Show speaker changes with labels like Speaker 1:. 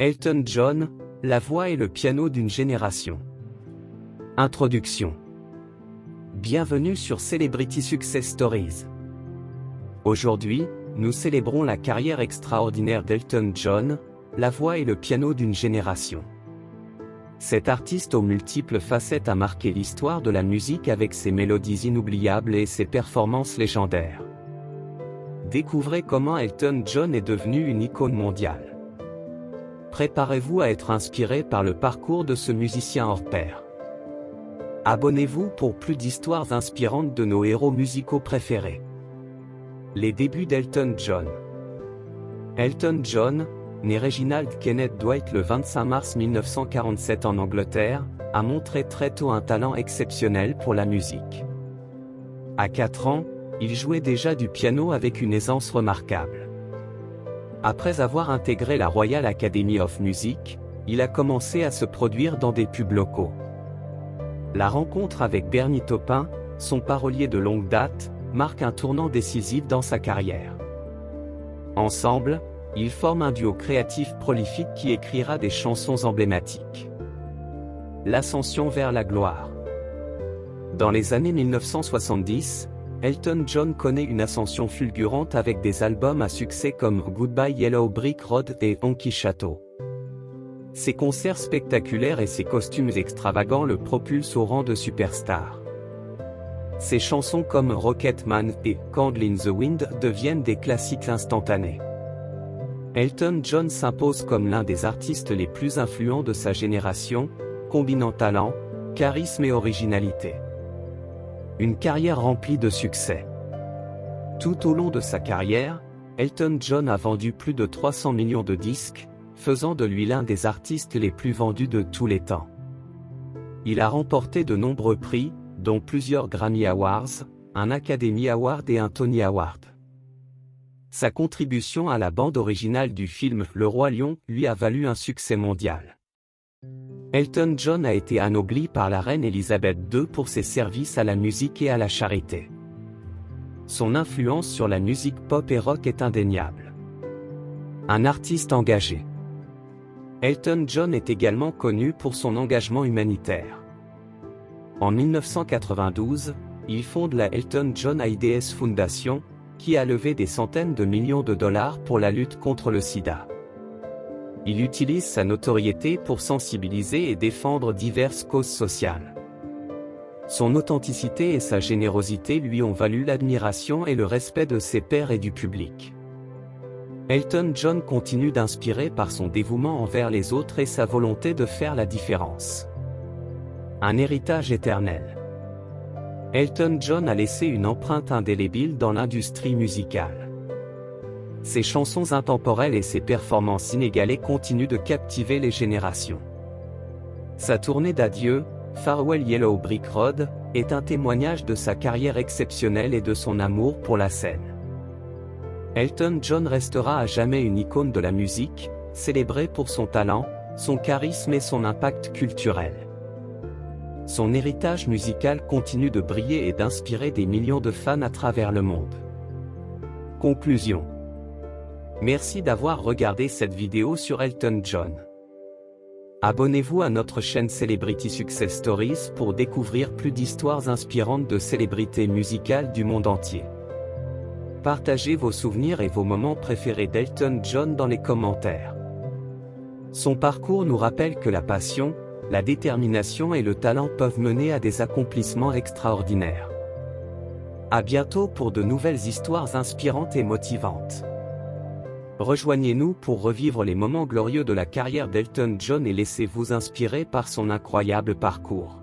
Speaker 1: Elton John, la voix et le piano d'une génération. Introduction. Bienvenue sur Celebrity Success Stories. Aujourd'hui, nous célébrons la carrière extraordinaire d'Elton John, la voix et le piano d'une génération. Cet artiste aux multiples facettes a marqué l'histoire de la musique avec ses mélodies inoubliables et ses performances légendaires. Découvrez comment Elton John est devenu une icône mondiale. Préparez-vous à être inspiré par le parcours de ce musicien hors pair. Abonnez-vous pour plus d'histoires inspirantes de nos héros musicaux préférés. Les débuts d'Elton John. Elton John, né Reginald Kenneth Dwight le 25 mars 1947 en Angleterre, a montré très tôt un talent exceptionnel pour la musique. À 4 ans, il jouait déjà du piano avec une aisance remarquable. Après avoir intégré la Royal Academy of Music, il a commencé à se produire dans des pubs locaux. La rencontre avec Bernie Taupin, son parolier de longue date, marque un tournant décisif dans sa carrière. Ensemble, ils forment un duo créatif prolifique qui écrira des chansons emblématiques. L'ascension vers la gloire. Dans les années 1970, Elton John connaît une ascension fulgurante avec des albums à succès comme Goodbye Yellow Brick Road et Honky Chateau. Ses concerts spectaculaires et ses costumes extravagants le propulsent au rang de superstar. Ses chansons comme Rocketman et Candle in the Wind deviennent des classiques instantanés. Elton John s'impose comme l'un des artistes les plus influents de sa génération, combinant talent, charisme et originalité. Une carrière remplie de succès. Tout au long de sa carrière, Elton John a vendu plus de 300 millions de disques, faisant de lui l'un des artistes les plus vendus de tous les temps. Il a remporté de nombreux prix, dont plusieurs Grammy Awards, un Academy Award et un Tony Award. Sa contribution à la bande originale du film Le Roi Lion lui a valu un succès mondial. Elton John a été anobli par la reine Elisabeth II pour ses services à la musique et à la charité. Son influence sur la musique pop et rock est indéniable. Un artiste engagé. Elton John est également connu pour son engagement humanitaire. En 1992, il fonde la Elton John AIDS Foundation, qui a levé des centaines de millions de dollars pour la lutte contre le sida. Il utilise sa notoriété pour sensibiliser et défendre diverses causes sociales. Son authenticité et sa générosité lui ont valu l'admiration et le respect de ses pairs et du public. Elton John continue d'inspirer par son dévouement envers les autres et sa volonté de faire la différence. Un héritage éternel. Elton John a laissé une empreinte indélébile dans l'industrie musicale. Ses chansons intemporelles et ses performances inégalées continuent de captiver les générations. Sa tournée d'adieu, Farewell Yellow Brick Road, est un témoignage de sa carrière exceptionnelle et de son amour pour la scène. Elton John restera à jamais une icône de la musique, célébré pour son talent, son charisme et son impact culturel. Son héritage musical continue de briller et d'inspirer des millions de fans à travers le monde. Conclusion. Merci d'avoir regardé cette vidéo sur Elton John. Abonnez-vous à notre chaîne Celebrity Success Stories pour découvrir plus d'histoires inspirantes de célébrités musicales du monde entier. Partagez vos souvenirs et vos moments préférés d'Elton John dans les commentaires. Son parcours nous rappelle que la passion, la détermination et le talent peuvent mener à des accomplissements extraordinaires. À bientôt pour de nouvelles histoires inspirantes et motivantes. Rejoignez-nous pour revivre les moments glorieux de la carrière d'Elton John et laissez-vous inspirer par son incroyable parcours.